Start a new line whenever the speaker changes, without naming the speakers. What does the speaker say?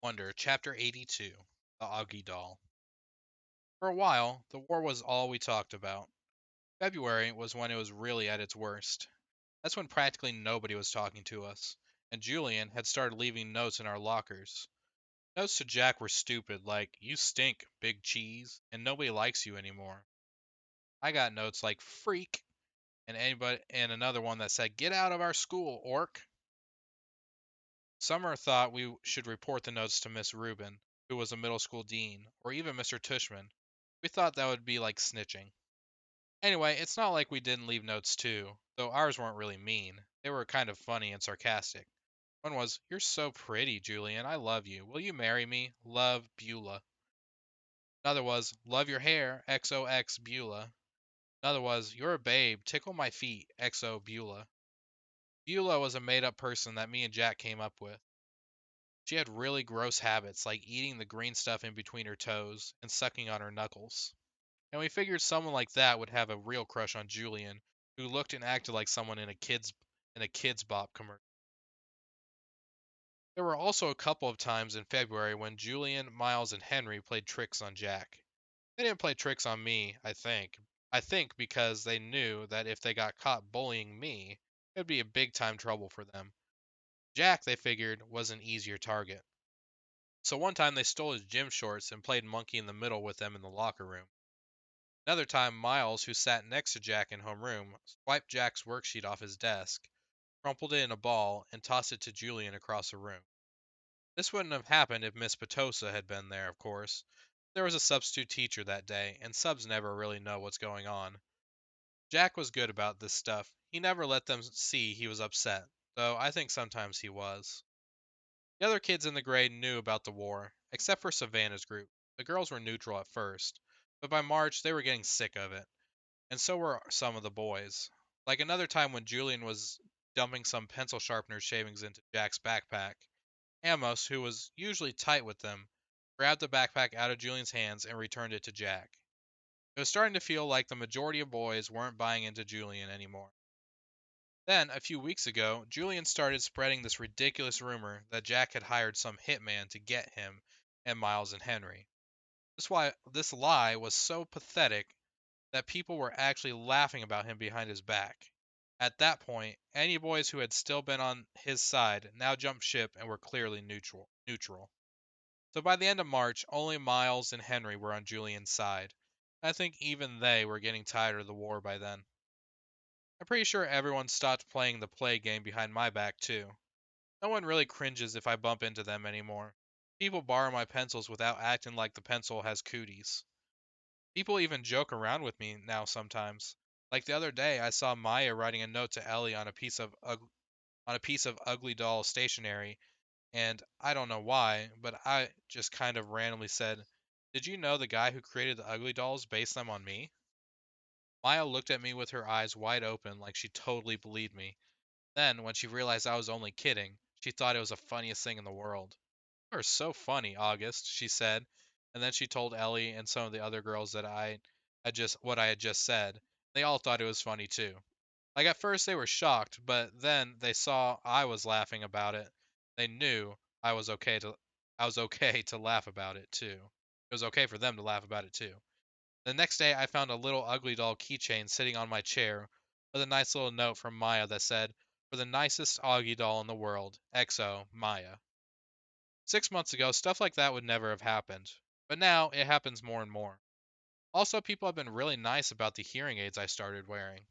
Wonder, Chapter 82, The Auggie Doll. For a while, the war was all we talked about. February was when it was really at its worst. That's when practically nobody was talking to us, and Julian had started leaving notes in our lockers. Notes to Jack were stupid, like, "You stink, big cheese, and nobody likes you anymore." I got notes like, "Freak," and another one that said, "Get out of our school, orc." Summer thought we should report the notes to Miss Rubin, who was a middle school dean, or even Mr. Tushman. We thought that would be like snitching. Anyway, it's not like we didn't leave notes too, though ours weren't really mean. They were kind of funny and sarcastic. One was, "You're so pretty, Julian. I love you. Will you marry me? Love, Beulah." Another was, "Love your hair. XOX Beulah." Another was, "You're a babe. Tickle my feet. XO Beulah." Beulah was a made up person that me and Jack came up with. She had really gross habits like eating the green stuff in between her toes and sucking on her knuckles. And we figured someone like that would have a real crush on Julian, who looked and acted like someone in a kids bop commercial. There were also a couple of times in February when Julian, Miles, and Henry played tricks on Jack. They didn't play tricks on me, I think. I think because they knew that if they got caught bullying me, it would be a big time trouble for them. Jack, they figured, was an easier target. So one time they stole his gym shorts and played monkey in the middle with them in the locker room. Another time, Miles, who sat next to Jack in homeroom, swiped Jack's worksheet off his desk, crumpled it in a ball, and tossed it to Julian across the room. This wouldn't have happened if Miss Petosa had been there, of course. There was a substitute teacher that day, and subs never really know what's going on. Jack was good about this stuff. He never let them see he was upset, though I think sometimes he was. The other kids in the grade knew about the war, except for Savannah's group. The girls were neutral at first, but by March they were getting sick of it, and so were some of the boys. Like another time when Julian was dumping some pencil sharpener shavings into Jack's backpack, Amos, who was usually tight with them, grabbed the backpack out of Julian's hands and returned it to Jack. It was starting to feel like the majority of boys weren't buying into Julian anymore. Then, a few weeks ago, Julian started spreading this ridiculous rumor that Jack had hired some hitman to get him and Miles and Henry. This lie was so pathetic that people were actually laughing about him behind his back. At that point, any boys who had still been on his side now jumped ship and were clearly neutral. So by the end of March, only Miles and Henry were on Julian's side. I think even they were getting tired of the war by then. I'm pretty sure everyone stopped playing the play game behind my back too. No one really cringes if I bump into them anymore. People borrow my pencils without acting like the pencil has cooties. People even joke around with me now sometimes. Like the other day, I saw Maya writing a note to Ellie on a piece of ugly doll stationery, and I don't know why, but I just kind of randomly said, "Did you know the guy who created the ugly dolls based them on me?" Maya looked at me with her eyes wide open like she totally believed me. Then, when she realized I was only kidding, she thought it was the funniest thing in the world. "You are so funny, August," she said, and then she told Ellie and some of the other girls that I had just said. They all thought it was funny too. Like at first they were shocked, but then they saw I was laughing about it. They knew I was okay to laugh about it too. It was okay for them to laugh about it too. The next day I found a little ugly doll keychain sitting on my chair with a nice little note from Maya that said, "For the nicest Augie doll in the world, XO, Maya." 6 months ago, stuff like that would never have happened, but now it happens more and more. Also, people have been really nice about the hearing aids I started wearing.